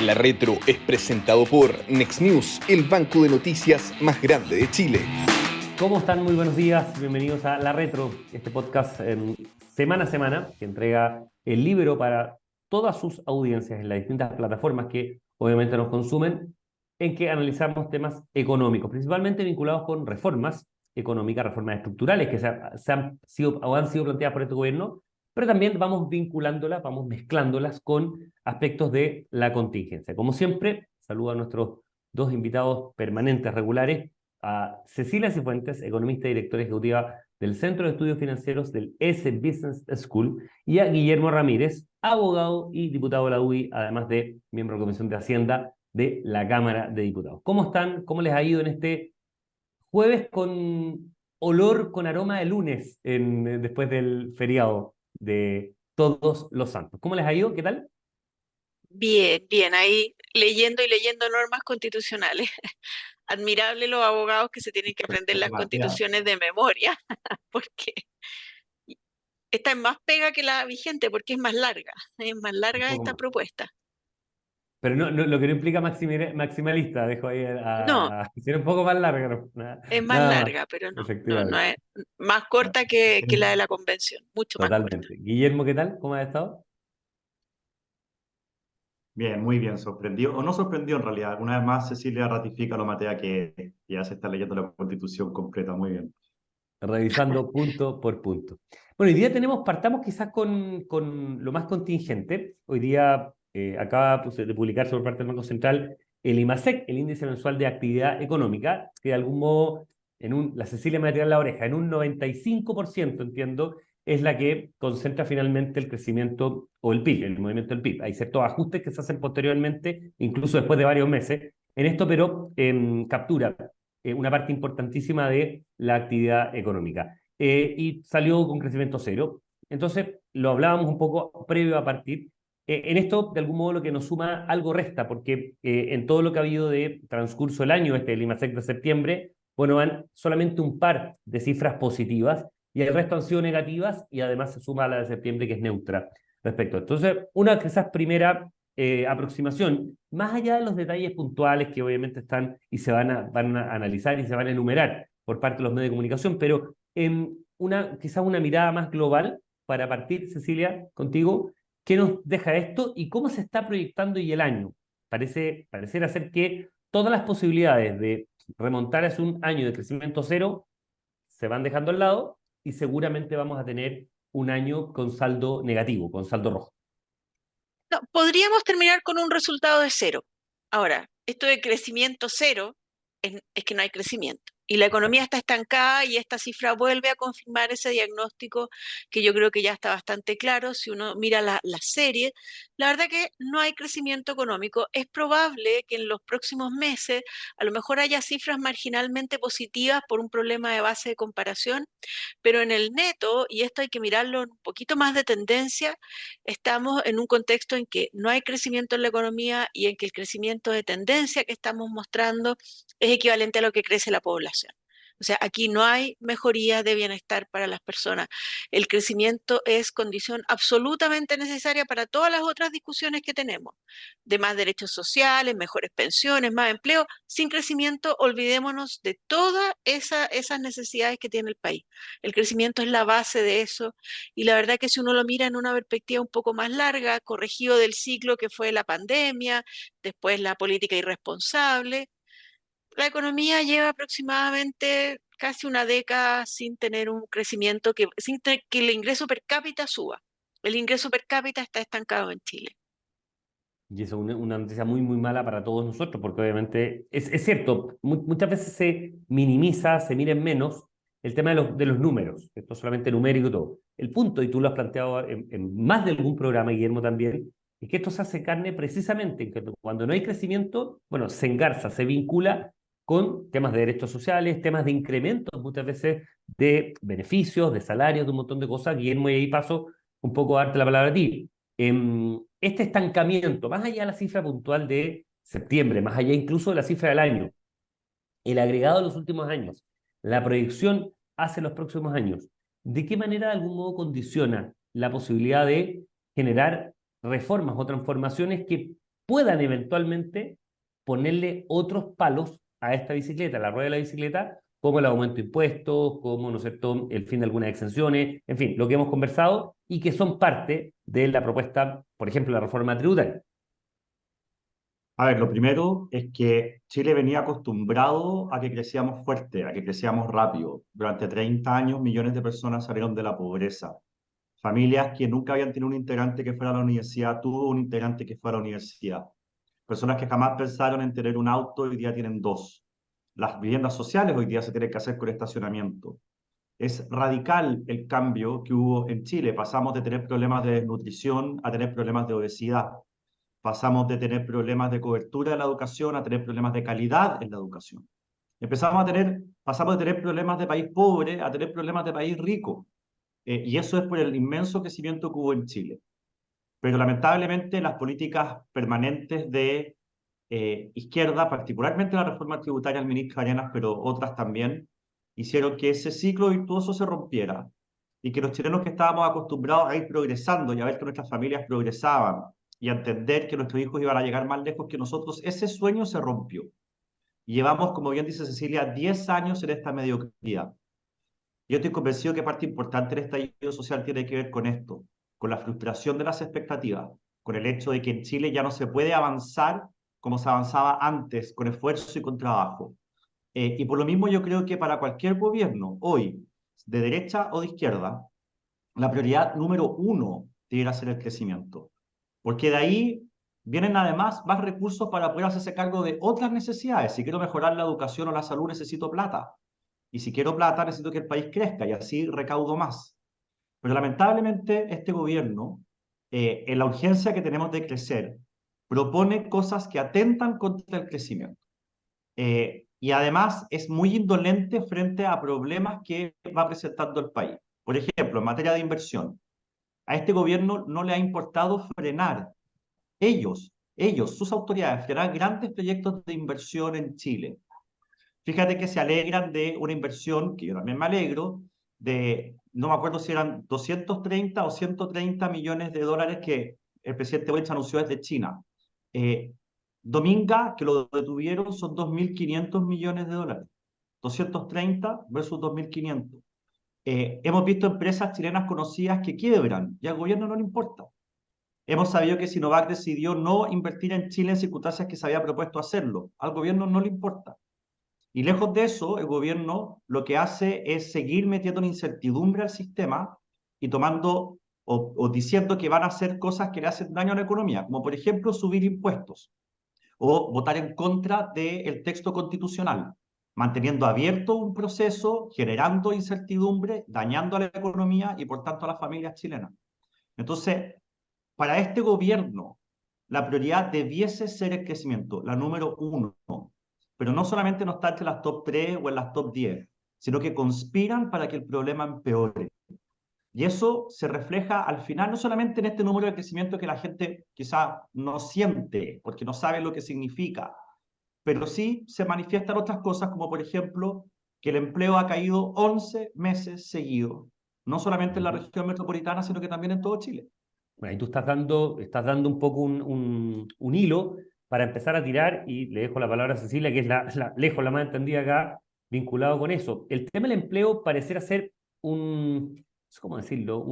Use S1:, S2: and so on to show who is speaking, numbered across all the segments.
S1: La Retro es presentado por Next News, el banco de noticias más grande de Chile.
S2: ¿Cómo están? Muy buenos días. Bienvenidos a La Retro, este podcast semana a semana que entrega el libro para todas sus audiencias en las distintas plataformas que obviamente nos consumen, en que analizamos temas económicos, principalmente vinculados con reformas económicas, reformas estructurales que se han sido o han sido planteadas por este gobierno, pero también vamos vinculándolas, vamos mezclándolas con aspectos de la contingencia. Como siempre, saludo a nuestros dos invitados permanentes regulares, a Cecilia Cifuentes, economista y directora ejecutiva del Centro de Estudios Financieros del ESE Business School, y a Guillermo Ramírez, abogado y diputado de la UDI, además de miembro de la Comisión de Hacienda de la Cámara de Diputados. ¿Cómo están? ¿Cómo les ha ido en este jueves con olor, con aroma de lunes, después del feriado de Todos los Santos? ¿Cómo les ha ido? ¿Qué tal?
S3: Bien, bien, ahí leyendo y leyendo normas constitucionales. Admirable los abogados que se tienen que aprender las
S2: Demasiado.
S3: constituciones de memoria, porque esta es más pega que la vigente, porque es más
S2: Un
S3: larga
S2: poco
S3: esta
S2: más.
S3: propuesta.
S2: Pero lo que no implica maximalista, dejo ahí
S3: No,
S2: ser un poco más larga,
S3: es más
S2: nada más,
S3: larga, pero no
S2: efectivamente.
S3: es más corta que la de la convención, mucho más corta.
S2: Totalmente. Guillermo, ¿qué tal? ¿Cómo has estado?
S4: Bien, muy bien, sorprendido, o no sorprendido en realidad. Una vez más, Cecilia ratifica lo Matea que ya se está leyendo la Constitución completa, muy bien.
S2: Revisando punto por punto. Bueno, hoy día partamos quizás con lo más contingente. Hoy día acaba de publicarse por parte del Banco Central el IMASEC, el Índice Mensual de Actividad Económica, que de algún modo, la Cecilia me va a tirar la oreja, en un 95%, entiendo, es la que concentra finalmente el crecimiento o el PIB, el movimiento del PIB. Hay ciertos ajustes que se hacen posteriormente, incluso después de varios meses, en esto, pero captura una parte importantísima de la actividad económica. Y salió con crecimiento cero. Entonces, lo hablábamos un poco previo a partir. En esto, de algún modo, lo que nos suma algo resta, porque en todo lo que ha habido de transcurso del año, el IMASEC de septiembre, bueno, van solamente un par de cifras positivas y el resto han sido negativas y además se suma a la de septiembre que es neutra respecto. Entonces, una quizás primera aproximación, más allá de los detalles puntuales que obviamente están y van a analizar y se van a enumerar por parte de los medios de comunicación, pero quizás una mirada más global para partir, Cecilia, contigo, ¿qué nos deja esto y cómo se está proyectando y el año? Pareciera ser que todas las posibilidades de remontar hacia un año de crecimiento cero se van dejando al lado y seguramente vamos a tener un año con saldo negativo, con saldo rojo.
S3: No, podríamos terminar con un resultado de cero. Ahora, esto de crecimiento cero es que no hay crecimiento. Y la economía
S2: Exacto.
S3: está estancada y esta cifra vuelve a confirmar ese diagnóstico que yo creo que ya está bastante claro. Si uno mira la serie, la verdad que no hay crecimiento económico. Es probable que en los próximos meses a lo mejor haya cifras marginalmente positivas por un problema de base de comparación, pero en el neto, y esto hay que mirarlo un poquito más de tendencia, estamos en un contexto en que no hay crecimiento en la economía y en que el crecimiento de tendencia que estamos mostrando es equivalente a lo que crece la población. O sea, aquí no hay mejoría de bienestar para las personas. El crecimiento es condición absolutamente necesaria para todas las otras discusiones que tenemos, de más derechos sociales, mejores pensiones, más empleo. Sin crecimiento, olvidémonos de todas esas necesidades que tiene el país. El crecimiento es la base de eso y la verdad que si uno lo mira en una perspectiva un poco más larga, corregido del ciclo que fue la pandemia, después la política irresponsable, la economía lleva aproximadamente casi una década sin tener un crecimiento sin que el ingreso per cápita suba. El ingreso per cápita está estancado en Chile.
S2: Y eso es una noticia muy, muy mala para todos nosotros, porque obviamente es cierto, muchas veces se minimiza, se mira en menos el tema de los números. Esto es solamente numérico y todo. El punto, y tú lo has planteado en más de algún programa, Guillermo, también, es que esto se hace carne precisamente en que cuando no hay crecimiento, bueno, se engarza, se vincula con temas de derechos sociales, temas de incrementos, muchas veces de beneficios, de salarios, de un montón de cosas. Guillermo, y ahí paso un poco a darte la palabra a ti. Este estancamiento, más allá de la cifra puntual de septiembre, más allá incluso de la cifra del año, el agregado de los últimos años, la proyección hacia los próximos años, ¿de qué manera de algún modo condiciona la posibilidad de generar reformas o transformaciones que puedan eventualmente ponerle otros palos a esta bicicleta, a la rueda de la bicicleta, como el aumento de impuestos, como, ¿no es cierto?, el fin de algunas exenciones, en fin, lo que hemos conversado y que son parte de la propuesta, por ejemplo, la reforma tributaria.
S4: A ver, lo primero es que Chile venía acostumbrado a que crecíamos fuerte, a que crecíamos rápido. Durante 30 años, millones de personas salieron de la pobreza. Familias que nunca habían tenido un integrante que fuera a la universidad, tuvo un integrante que fuera a la universidad. Personas que jamás pensaron en tener un auto, hoy día tienen dos. Las viviendas sociales hoy día se tienen que hacer con estacionamiento. Es radical el cambio que hubo en Chile. Pasamos de tener problemas de desnutrición a tener problemas de obesidad. Pasamos de tener problemas de cobertura de la educación a tener problemas de calidad en la educación. Pasamos de tener problemas de país pobre a tener problemas de país rico. Y eso es por el inmenso crecimiento que hubo en Chile. Pero lamentablemente las políticas permanentes de izquierda, particularmente la reforma tributaria del ministro Arenas, pero otras también, hicieron que ese ciclo virtuoso se rompiera y que los chilenos que estábamos acostumbrados a ir progresando y a ver que nuestras familias progresaban y a entender que nuestros hijos iban a llegar más lejos que nosotros, ese sueño se rompió. Y llevamos, como bien dice Cecilia, 10 años en esta mediocridad. Yo estoy convencido que parte importante del estallido social tiene que ver con esto, con la frustración de las expectativas, con el hecho de que en Chile ya no se puede avanzar como se avanzaba antes, con esfuerzo y con trabajo. Y por lo mismo yo creo que para cualquier gobierno, hoy, de derecha o de izquierda, la prioridad número uno debería ser el crecimiento. Porque de ahí vienen además más recursos para poder hacerse cargo de otras necesidades. Si quiero mejorar la educación o la salud, necesito plata. Y si quiero plata, necesito que el país crezca y así recaudo más. Pero lamentablemente este gobierno, en la urgencia que tenemos de crecer, propone cosas que atentan contra el crecimiento. Y además es muy indolente frente a problemas que va presentando el país. Por ejemplo, en materia de inversión, a este gobierno no le ha importado frenar, sus autoridades, frenar grandes proyectos de inversión en Chile. Fíjate que se alegran de una inversión, que yo también me alegro, no me acuerdo si eran 230 o 130 millones de dólares que el presidente Boric anunció desde China. Dominga, que lo detuvieron, son 2.500 millones de dólares. 230 versus 2.500. Hemos visto empresas chilenas conocidas que quiebran y al gobierno no le importa. Hemos sabido que Sinovac decidió no invertir en Chile en circunstancias que se había propuesto hacerlo. Al gobierno no le importa. Y lejos de eso, el gobierno lo que hace es seguir metiendo una incertidumbre al sistema y tomando o diciendo que van a hacer cosas que le hacen daño a la economía, como por ejemplo subir impuestos o votar en contra del texto constitucional, manteniendo abierto un proceso, generando incertidumbre, dañando a la economía y por tanto a las familias chilenas. Entonces, para este gobierno, la prioridad debiese ser el crecimiento, la número uno. Pero no solamente no está entre las top 3 o en las top 10, sino que conspiran para que el problema empeore. Y eso se refleja al final no solamente en este número de crecimiento que la gente quizá no siente, porque no sabe lo que significa, pero sí se manifiestan otras cosas, como por ejemplo que el empleo ha caído 11 meses seguidos, no solamente en la región metropolitana, sino que también en todo Chile.
S2: Bueno, ahí tú estás dando un poco un hilo para empezar a tirar, y le dejo la palabra a Cecilia, que es lejos la más entendida acá, vinculado con eso. El tema del empleo pareciera ser ¿cómo decirlo?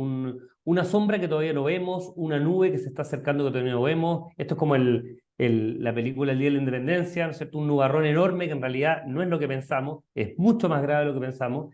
S2: Una sombra que todavía no vemos, una nube que se está acercando que todavía no vemos. Esto es como la película El Día de la Independencia, ¿no es cierto? Un nubarrón enorme que en realidad no es lo que pensamos, es mucho más grave de lo que pensamos,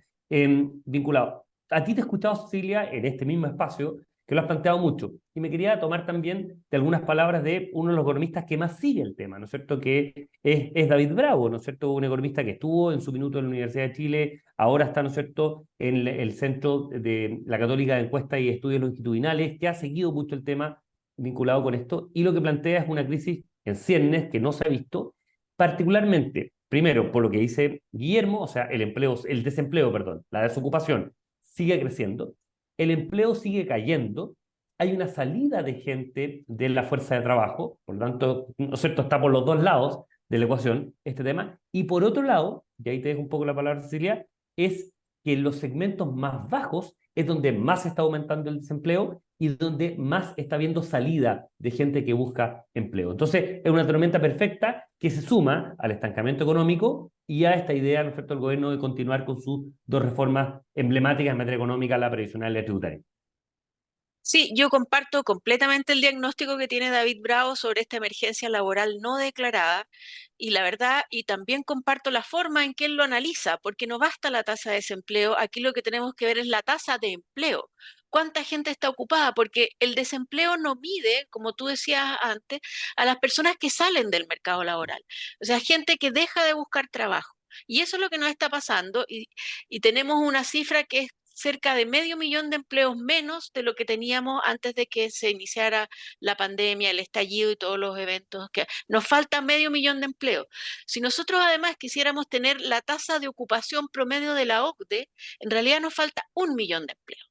S2: vinculado. A ti te he escuchado, Cecilia, en este mismo espacio, que lo has planteado mucho. Y me quería tomar también de algunas palabras de uno de los economistas que más sigue el tema, ¿no es cierto? Que es David Bravo, ¿no es cierto? Un economista que estuvo en su minuto en la Universidad de Chile, ahora está, ¿no es cierto?, en el Centro de la Católica de Encuestas y Estudios Longitudinales, que ha seguido mucho el tema vinculado con esto, y lo que plantea es una crisis en ciernes que no se ha visto, particularmente, primero, por lo que dice Guillermo, o sea, el desempleo, perdón, la desocupación sigue creciendo, el empleo sigue cayendo, hay una salida de gente de la fuerza de trabajo, por lo tanto, ¿no es cierto?, está por los dos lados de la ecuación este tema, y por otro lado, y ahí te dejo un poco la palabra, Cecilia, es que en los segmentos más bajos es donde más está aumentando el desempleo, y donde más está habiendo salida de gente que busca empleo. Entonces, es una tormenta perfecta que se suma al estancamiento económico y a esta idea, ¿no es cierto?, del gobierno de continuar con sus dos reformas emblemáticas en materia económica, la previsional y la tributaria.
S3: Sí, yo comparto completamente el diagnóstico que tiene David Bravo sobre esta emergencia laboral no declarada y la verdad, y también comparto la forma en que él lo analiza, porque no basta la tasa de desempleo, aquí lo que tenemos que ver es la tasa de empleo. ¿Cuánta gente está ocupada? Porque el desempleo no mide, como tú decías antes, a las personas que salen del mercado laboral, o sea, gente que deja de buscar trabajo. Y eso es lo que nos está pasando y tenemos una cifra que es cerca de 500.000 de empleos menos de lo que teníamos antes de que se iniciara la pandemia, el estallido y todos los eventos. Que nos falta 500.000 de empleos. Si nosotros además quisiéramos tener la tasa de ocupación promedio de la OCDE, en realidad nos falta 1.000.000 de empleos.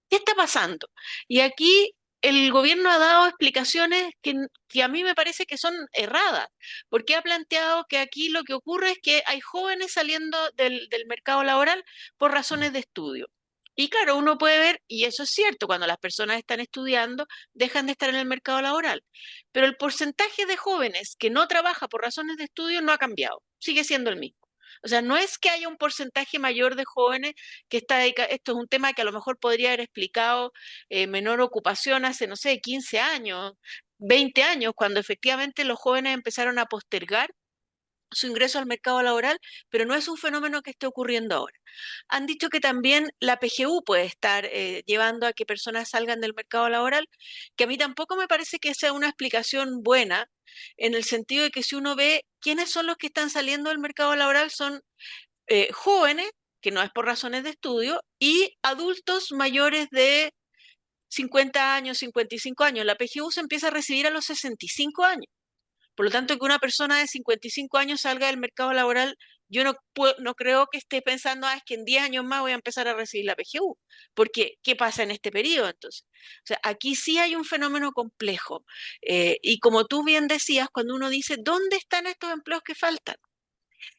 S3: ¿Qué está pasando? Y aquí el gobierno ha dado explicaciones que a mí me parece que son erradas, porque ha planteado que aquí lo que ocurre es que hay jóvenes saliendo del mercado laboral por razones de estudio. Y claro, uno puede ver, y eso es cierto, cuando las personas están estudiando, dejan de estar en el mercado laboral. Pero el porcentaje de jóvenes que no trabaja por razones de estudio no ha cambiado, sigue siendo el mismo. O sea, no es que haya un porcentaje mayor de jóvenes que está dedicado, esto es un tema que a lo mejor podría haber explicado menor ocupación hace, no sé, 15 años, 20 años, cuando efectivamente los jóvenes empezaron a postergar su ingreso al mercado laboral, pero no es un fenómeno que esté ocurriendo ahora. Han dicho que también la PGU puede estar llevando a que personas salgan del mercado laboral, que a mí tampoco me parece que sea una explicación buena, en el sentido de que si uno ve quiénes son los que están saliendo del mercado laboral, son jóvenes, que no es por razones de estudio, y adultos mayores de 50 años, 55 años. La PGU se empieza a recibir a los 65 años. Por lo tanto, que una persona de 55 años salga del mercado laboral, yo no creo que esté pensando, es que en 10 años más voy a empezar a recibir la PGU. Porque, ¿qué pasa en este periodo entonces? O sea, aquí sí hay un fenómeno complejo. Y como tú bien decías, cuando uno dice, ¿dónde están estos empleos que faltan?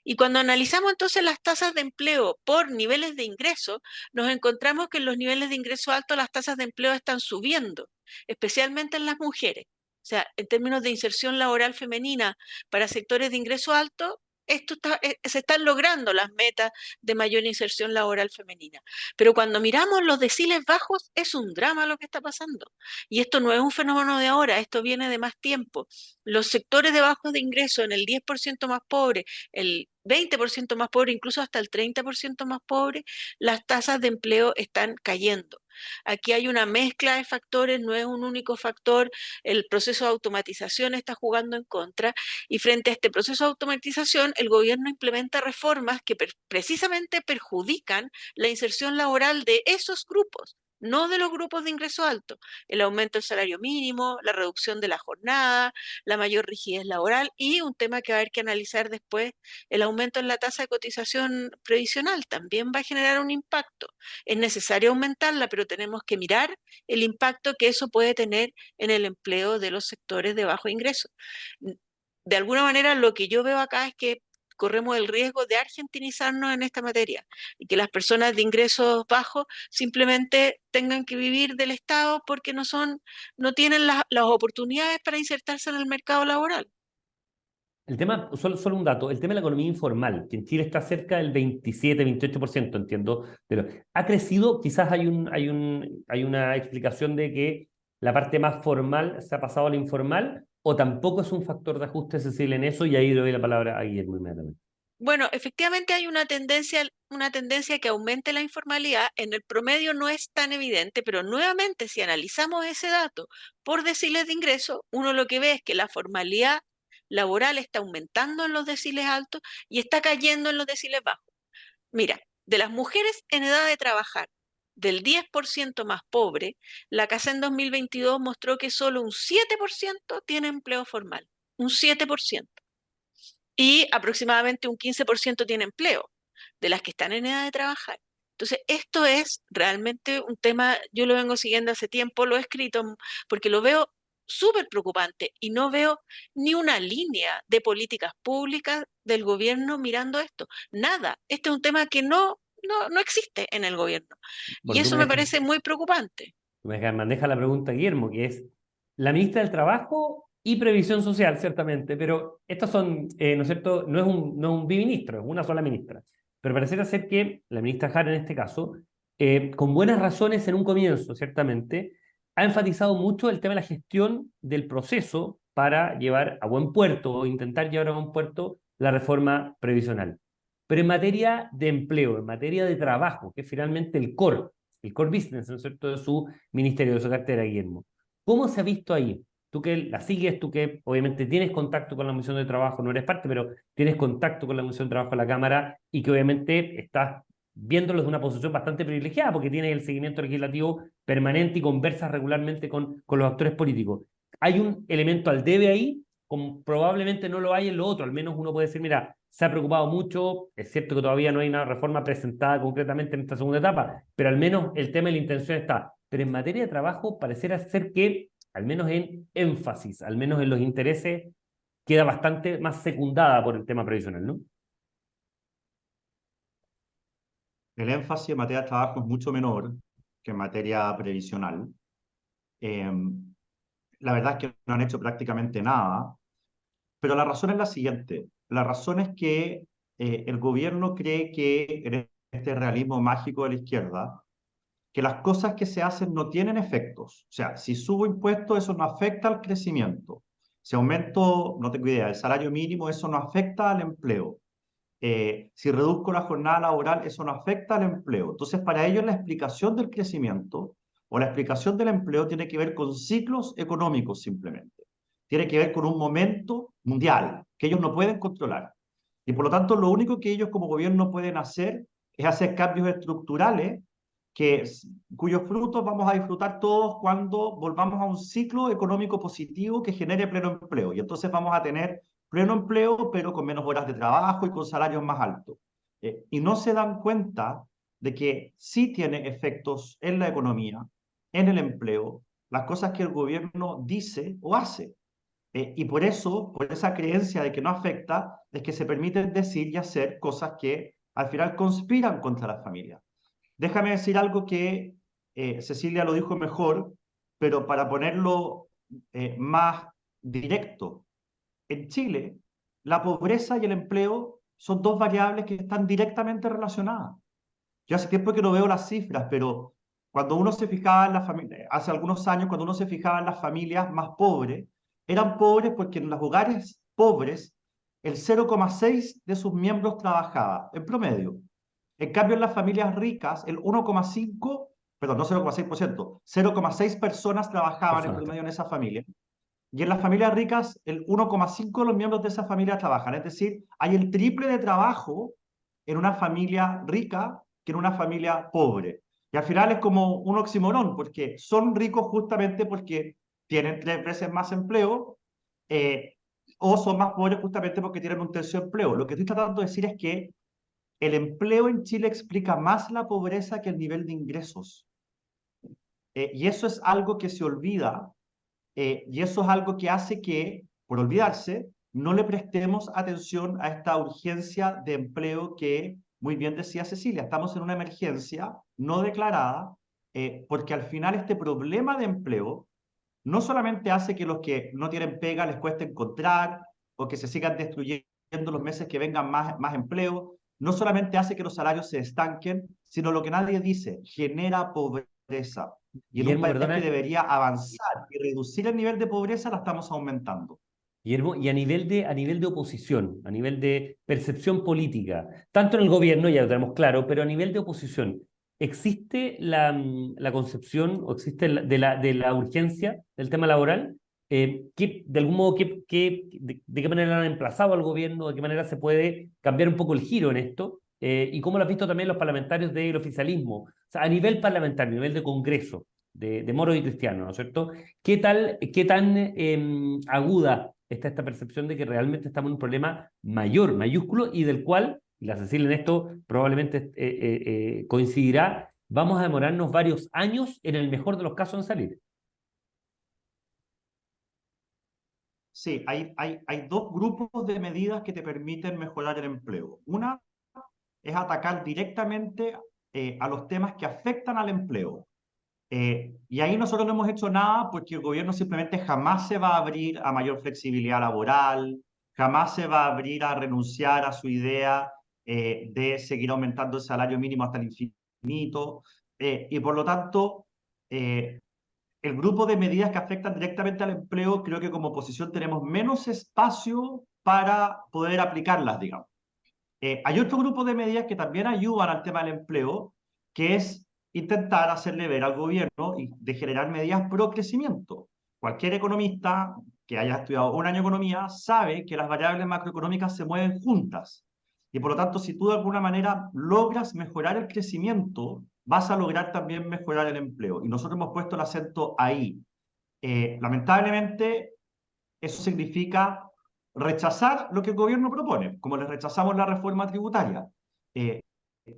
S3: Y cuando analizamos entonces las tasas de empleo por niveles de ingreso, nos encontramos que en los niveles de ingreso alto las tasas de empleo están subiendo, especialmente en las mujeres. O sea, en términos de inserción laboral femenina para sectores de ingreso alto, se están logrando las metas de mayor inserción laboral femenina. Pero cuando miramos los deciles bajos, es un drama lo que está pasando. Y esto no es un fenómeno de ahora, esto viene de más tiempo. Los sectores de bajos de ingreso en el 10% más pobre, el 20% más pobre, incluso hasta el 30% más pobre, las tasas de empleo están cayendo. Aquí hay una mezcla de factores, no es un único factor, el proceso de automatización está jugando en contra y frente a este proceso de automatización el gobierno implementa reformas que precisamente perjudican la inserción laboral de esos grupos, no de los grupos de ingreso alto, el aumento del salario mínimo, la reducción de la jornada, la mayor rigidez laboral y un tema que va a haber que analizar después, el aumento en la tasa de cotización previsional también va a generar un impacto. Es necesario aumentarla, pero tenemos que mirar el impacto que eso puede tener en el empleo de los sectores de bajo ingreso. De alguna manera, lo que yo veo acá es que corremos el riesgo de argentinizarnos en esta materia y que las personas de ingresos bajos simplemente tengan que vivir del Estado porque no tienen las oportunidades para insertarse en el mercado laboral.
S2: El tema, solo un dato, el tema de la economía informal, que en Chile está cerca del 27, 28%, entiendo. Ha crecido, quizás hay una explicación de que la parte más formal se ha pasado a la informal, o tampoco es un factor de ajuste sensible en eso, y ahí le doy la palabra a Guillermo inmediatamente.
S3: Bueno, efectivamente hay una tendencia que aumente la informalidad. En el promedio no es tan evidente, pero nuevamente si analizamos ese dato por deciles de ingreso, uno lo que ve es que la formalidad laboral está aumentando en los deciles altos y está cayendo en los deciles bajos. Mira, de las mujeres en edad de trabajar, del 10% más pobre, la CACEN en 2022 mostró que solo un 7% tiene empleo formal, un 7%. Y aproximadamente un 15% tiene empleo de las que están en edad de trabajar. Entonces, esto es realmente un tema, yo lo vengo siguiendo hace tiempo, lo he escrito porque lo veo súper preocupante y no veo ni una línea de políticas públicas del gobierno mirando esto. Nada. Este es un tema que no existe en el gobierno. Y
S2: Bueno, tú
S3: eso
S2: me
S3: me
S2: dejas,
S3: parece muy preocupante.
S2: Me maneja la pregunta Guillermo, que es la ministra del Trabajo y Previsión Social, ciertamente, pero estos son, ¿no es cierto? No es un biministro, es una sola ministra. Pero pareciera ser que la ministra Jara, en este caso, con buenas razones en un comienzo, ciertamente, ha enfatizado mucho el tema de la gestión del proceso para llevar a buen puerto o intentar llevar a buen puerto la reforma previsional. Pero en materia de empleo, en materia de trabajo, que es finalmente el core business, ¿no es cierto?, de su ministerio, de su cartera, Guillermo. ¿Cómo se ha visto ahí? Tú que la sigues, tú que obviamente tienes contacto con la Comisión de Trabajo, no eres parte, pero tienes contacto con la Comisión de Trabajo de la Cámara y que obviamente estás viéndolo desde una posición bastante privilegiada porque tienes el seguimiento legislativo permanente y conversas regularmente con los actores políticos. ¿Hay un elemento al debe ahí? Como probablemente no lo hay en lo otro, al menos uno puede decir, mira, se ha preocupado mucho, es cierto que todavía no hay una reforma presentada concretamente en esta segunda etapa, pero al menos el tema de la intención está. Pero en materia de trabajo pareciera ser que, al menos en énfasis, al menos en los intereses, queda bastante más secundada por el tema previsional, ¿no?
S4: El énfasis en materia de trabajo es mucho menor que en materia previsional. Eh, la verdad es que no han hecho prácticamente nada, pero la razón es la siguiente. La razón es que el gobierno cree que en este realismo mágico de la izquierda, que las cosas que se hacen no tienen efectos. O sea, si subo impuestos, eso no afecta al crecimiento. Si aumento, no tengo idea, el salario mínimo, eso no afecta al empleo. Si reduzco la jornada laboral, eso no afecta al empleo. Entonces, para ellos la explicación del crecimiento o la explicación del empleo tiene que ver con ciclos económicos simplemente. Tiene que ver con un momento mundial que ellos no pueden controlar. Y por lo tanto, lo único que ellos como gobierno pueden hacer es hacer cambios estructurales que, cuyos frutos vamos a disfrutar todos cuando volvamos a un ciclo económico positivo que genere pleno empleo. Y entonces vamos a tener pleno empleo, pero con menos horas de trabajo y con salarios más altos. Y no se dan cuenta de que sí tiene efectos en la economía, en el empleo, las cosas que el gobierno dice o hace. Y por eso, por esa creencia de que no afecta, es que se permiten decir y hacer cosas que al final conspiran contra las familias. Déjame decir algo que Cecilia lo dijo mejor, pero para ponerlo más directo. En Chile, la pobreza y el empleo son dos variables que están directamente relacionadas. Yo hace tiempo que no veo las cifras, pero cuando uno se fijaba en las familias, hace algunos años, cuando uno se fijaba en las familias más pobres, eran pobres porque en los hogares pobres el 0,6 de sus miembros trabajaba, en promedio. En cambio, en las familias ricas, el 1,5, perdón, no 0,6%, 0,6 personas trabajaban en promedio en esa familia. Y en las familias ricas, el 1,5 de los miembros de esa familia trabajan. Es decir, hay el triple de trabajo en una familia rica que en una familia pobre. Y al final es como un oxímoron, porque son ricos justamente porque tienen 3 veces más empleo, o son más pobres justamente porque tienen un tercio de empleo. Lo que estoy tratando de decir es que el empleo en Chile explica más la pobreza que el nivel de ingresos. Y eso es algo que se olvida, y eso es algo que hace que, por olvidarse, no le prestemos atención a esta urgencia de empleo que, muy bien decía Cecilia, estamos en una emergencia no declarada, porque al final este problema de empleo no solamente hace que los que no tienen pega les cueste encontrar o que se sigan destruyendo los meses que vengan más empleo, no solamente hace que los salarios se estanquen, sino lo que nadie dice, genera pobreza. Y en un
S2: Guillermo,
S4: país que
S2: perdona,
S4: debería avanzar y reducir el nivel de pobreza, la estamos aumentando.
S2: Guillermo, y a nivel de oposición, a nivel de percepción política, tanto en el gobierno, ya lo tenemos claro, pero a nivel de oposición, ¿existe la concepción o existe de la urgencia del tema laboral? De algún modo, de qué manera han emplazado al gobierno? ¿De qué manera se puede cambiar un poco el giro en esto? ¿Y cómo lo han visto también los parlamentarios del oficialismo? O sea, a nivel parlamentario, a nivel de Congreso, de Moro y Cristiano, ¿no es cierto? Qué tan aguda está esta percepción de que realmente estamos en un problema mayor, mayúsculo, y del cual, y la Cecilia en esto probablemente coincidirá, vamos a demorarnos varios años, en el mejor de los casos, en salir?
S4: Sí, hay dos grupos de medidas que te permiten mejorar el empleo. Una es atacar directamente a los temas que afectan al empleo. Y ahí nosotros no hemos hecho nada porque el gobierno simplemente jamás se va a abrir a mayor flexibilidad laboral, jamás se va a abrir a renunciar a su idea de seguir aumentando el salario mínimo hasta el infinito. Y por lo tanto, el grupo de medidas que afectan directamente al empleo, creo que como oposición tenemos menos espacio para poder aplicarlas, digamos. Hay otro grupo de medidas que también ayudan al tema del empleo, que es intentar hacerle ver al gobierno y de generar medidas pro crecimiento. Cualquier economista que haya estudiado un año economía sabe que las variables macroeconómicas se mueven juntas. Y por lo tanto, si tú de alguna manera logras mejorar el crecimiento, vas a lograr también mejorar el empleo. Y nosotros hemos puesto el acento ahí. Lamentablemente, eso significa rechazar lo que el gobierno propone, como le rechazamos la reforma tributaria. Eh,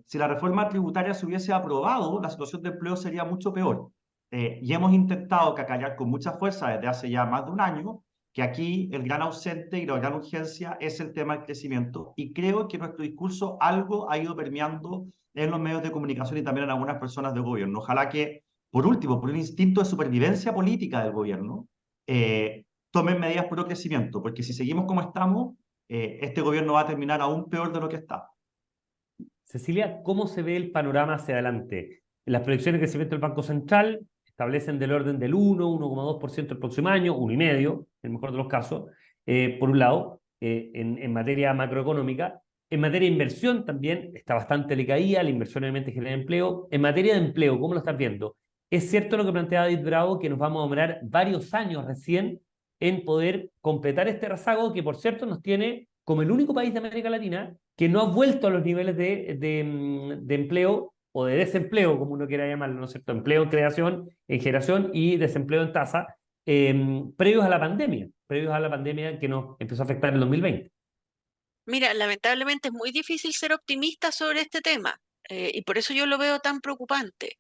S4: si la reforma tributaria se hubiese aprobado, la situación de empleo sería mucho peor. Y hemos intentado cacarear con mucha fuerza desde hace ya más de un año que aquí el gran ausente y la gran urgencia es el tema del crecimiento. Y creo que nuestro discurso algo ha ido permeando en los medios de comunicación y también en algunas personas del gobierno. Ojalá que, por último, por un instinto de supervivencia política del gobierno, tomen medidas pro crecimiento, porque si seguimos como estamos, este gobierno va a terminar aún peor de lo que está.
S2: Cecilia, ¿cómo se ve el panorama hacia adelante? Las proyecciones de crecimiento del Banco Central establecen del orden del 1, 1,2% el próximo año, 1,5%, en el mejor de los casos, por un lado, en materia macroeconómica. En materia de inversión también está bastante decaída, la inversión obviamente genera empleo. En materia de empleo, ¿cómo lo estás viendo? Es cierto lo que planteaba David Bravo, que nos vamos a demorar varios años recién en poder completar este rezago que, por cierto, nos tiene como el único país de América Latina que no ha vuelto a los niveles de empleo o de desempleo, como uno quiera llamarlo, ¿no es cierto? Empleo en creación, en generación y desempleo en tasa, previos a la pandemia que nos empezó a afectar en el 2020.
S3: Mira, lamentablemente es muy difícil ser optimista sobre este tema. Y por eso yo lo veo tan preocupante.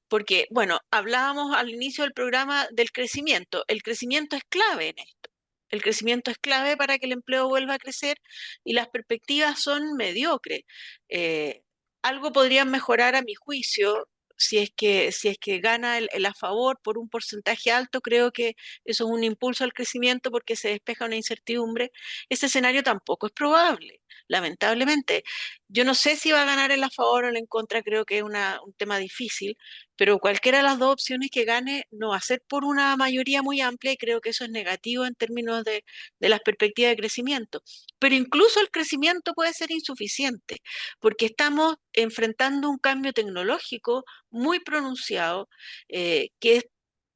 S3: Porque, bueno, hablábamos al inicio del programa del crecimiento. El crecimiento es clave en esto. El crecimiento es clave para que el empleo vuelva a crecer y las perspectivas son mediocres. Eh, Algo podrían mejorar a mi juicio si es que gana el a favor por un porcentaje alto. Creo que eso es un impulso al crecimiento porque se despeja una incertidumbre. Ese escenario tampoco es probable, lamentablemente. Yo no sé si va a ganar el a favor o el en contra, creo que es un tema difícil, pero cualquiera de las dos opciones que gane no va a ser por una mayoría muy amplia y creo que eso es negativo en términos de las perspectivas de crecimiento. Pero incluso el crecimiento puede ser insuficiente porque estamos enfrentando un cambio tecnológico muy pronunciado, que es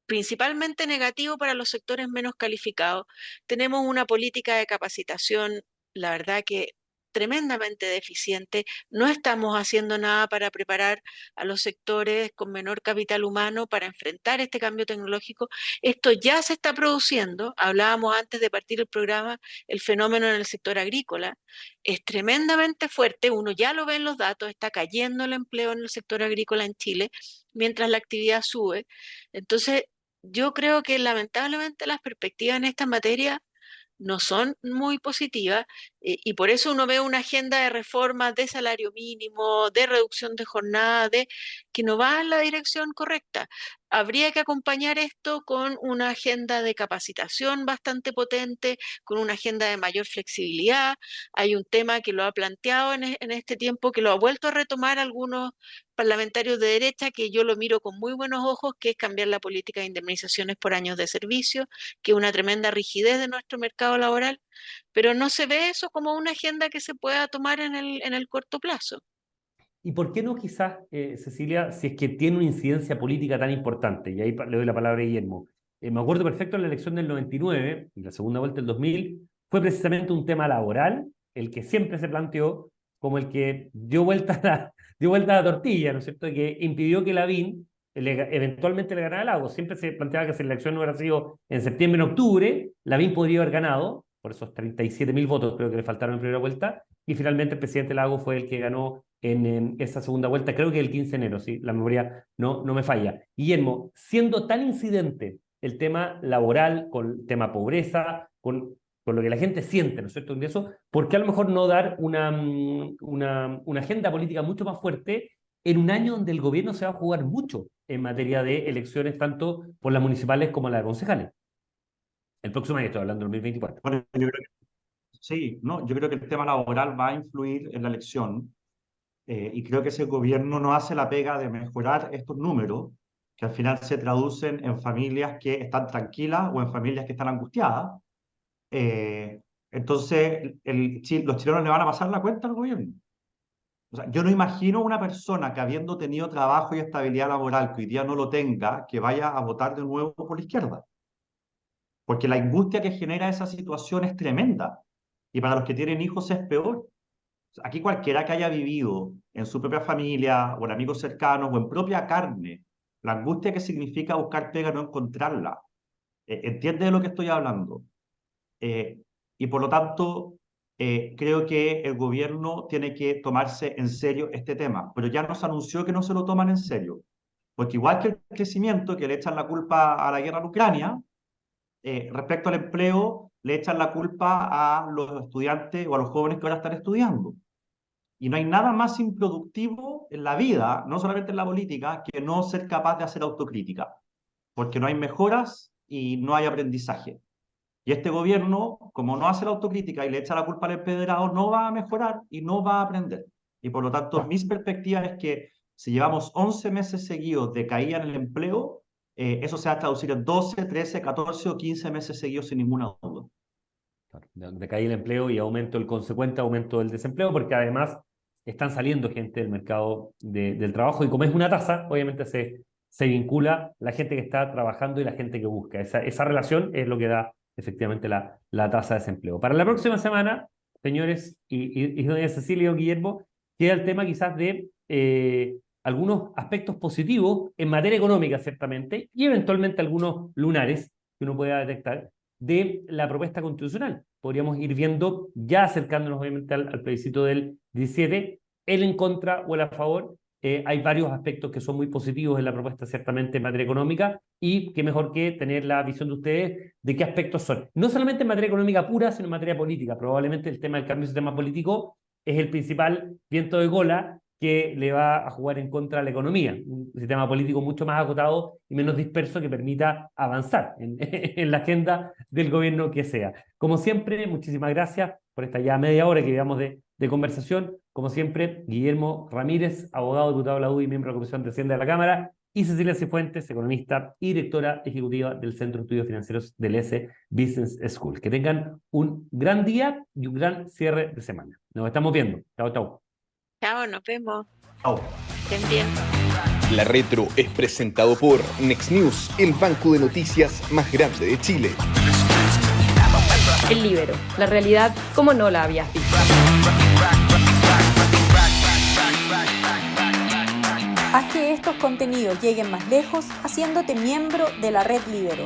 S3: principalmente negativo para los sectores menos calificados. Tenemos una política de capacitación, la verdad que tremendamente deficiente. No estamos haciendo nada para preparar a los sectores con menor capital humano para enfrentar este cambio tecnológico. Esto ya se está produciendo. Hablábamos antes de partir el programa, el fenómeno en el sector agrícola es tremendamente fuerte. Uno ya lo ve en los datos, está cayendo el empleo en el sector agrícola en Chile mientras la actividad sube. Entonces, yo creo que lamentablemente las perspectivas en esta materia no son muy positivas, y por eso uno ve una agenda de reformas de salario mínimo, de reducción de jornada, que no va en la dirección correcta. Habría que acompañar esto con una agenda de capacitación bastante potente, con una agenda de mayor flexibilidad. Hay un tema que lo ha planteado en este tiempo, que lo ha vuelto a retomar algunos parlamentarios de derecha, que yo lo miro con muy buenos ojos, que es cambiar la política de indemnizaciones por años de servicio, que es una tremenda rigidez de nuestro mercado laboral, pero no se ve eso como una agenda que se pueda tomar en el corto plazo.
S2: ¿Y por qué no quizás, Cecilia, si es que tiene una incidencia política tan importante? Y ahí le doy la palabra a Guillermo. Me acuerdo perfecto en la elección del 99 y la segunda vuelta del 2000, fue precisamente un tema laboral el que siempre se planteó como el que dio vuelta a la tortilla, ¿no es cierto? Que impidió que Lavín eventualmente le ganara el Lago. Siempre se planteaba que si la elección no hubiera sido en septiembre, en octubre, Lavín podría haber ganado, por esos 37.000 votos creo que le faltaron en primera vuelta, y finalmente el presidente Lago fue el que ganó en esa segunda vuelta, creo que el 15 de enero, si la memoria no me falla. Guillermo, siendo tan incidente el tema laboral, con el tema pobreza, con lo que la gente siente, ¿no es cierto? ¿Por qué a lo mejor no dar una agenda política mucho más fuerte en un año donde el gobierno se va a jugar mucho en materia de elecciones, tanto por las municipales como las de concejales. El próximo año, estoy hablando del 2024.
S4: Bueno, sí, no, yo creo que el tema laboral va a influir en la elección y creo que si el gobierno no hace la pega de mejorar estos números, que al final se traducen en familias que están tranquilas o en familias que están angustiadas, entonces los chilenos le van a pasar la cuenta al gobierno. O sea, yo no imagino una persona que habiendo tenido trabajo y estabilidad laboral, que hoy día no lo tenga, que vaya a votar de nuevo por la izquierda. Porque la angustia que genera esa situación es tremenda. Y para los que tienen hijos es peor. O sea, aquí cualquiera que haya vivido en su propia familia, o en amigos cercanos, o en propia carne, la angustia que significa buscar pega y no encontrarla. ¿Entiende de lo que estoy hablando? Y por lo tanto, creo que el gobierno tiene que tomarse en serio este tema, pero ya nos anunció que no se lo toman en serio, porque igual que el crecimiento, que le echan la culpa a la guerra en Ucrania, respecto al empleo, le echan la culpa a los estudiantes o a los jóvenes que ahora están estudiando. Y no hay nada más improductivo en la vida, no solamente en la política, que no ser capaz de hacer autocrítica, porque no hay mejoras y no hay aprendizaje. Y este gobierno, como no hace la autocrítica y le echa la culpa al empedrado, no va a mejorar y no va a aprender. Y por lo tanto, mis perspectivas es que si llevamos 11 meses seguidos de caída en el empleo, eso se va a traducir en 12, 13, 14 o 15 meses seguidos sin ninguna duda.
S2: Decae el empleo y el consecuente aumento del desempleo, porque además están saliendo gente del mercado del trabajo, y como es una tasa, obviamente se vincula la gente que está trabajando y la gente que busca. Esa relación es lo que da efectivamente la tasa de desempleo. Para la próxima semana, señores y doña Cecilia o Guillermo, queda el tema quizás de algunos aspectos positivos en materia económica, ciertamente, y eventualmente algunos lunares que uno pueda detectar de la propuesta constitucional. Podríamos ir viendo, ya acercándonos obviamente al plebiscito del 17, el en contra o el a favor. Hay varios aspectos que son muy positivos en la propuesta, ciertamente en materia económica, y qué mejor que tener la visión de ustedes de qué aspectos son. No solamente en materia económica pura, sino en materia política. Probablemente el tema del cambio de sistema político es el principal viento de cola que le va a jugar en contra a la economía. Un sistema político mucho más acotado y menos disperso que permita avanzar en la agenda del gobierno que sea. Como siempre, muchísimas gracias por esta ya media hora que llevamos de conversación. Como siempre, Guillermo Ramírez, abogado, diputado de la UDI y miembro de la Comisión de Hacienda de la Cámara, y Cecilia Cifuentes, economista y directora ejecutiva del Centro de Estudios Financieros del ESE Business School. Que tengan un gran día y un gran cierre de semana. Nos estamos viendo. Chao, chao.
S3: Chao, nos vemos.
S4: Chao.
S3: Estén bien.
S1: La Retro es presentado por Next News, el banco de noticias más grande de Chile.
S5: El Líbero, la realidad como no la habías visto. Haz que estos contenidos lleguen más lejos haciéndote miembro de la Red Líbero.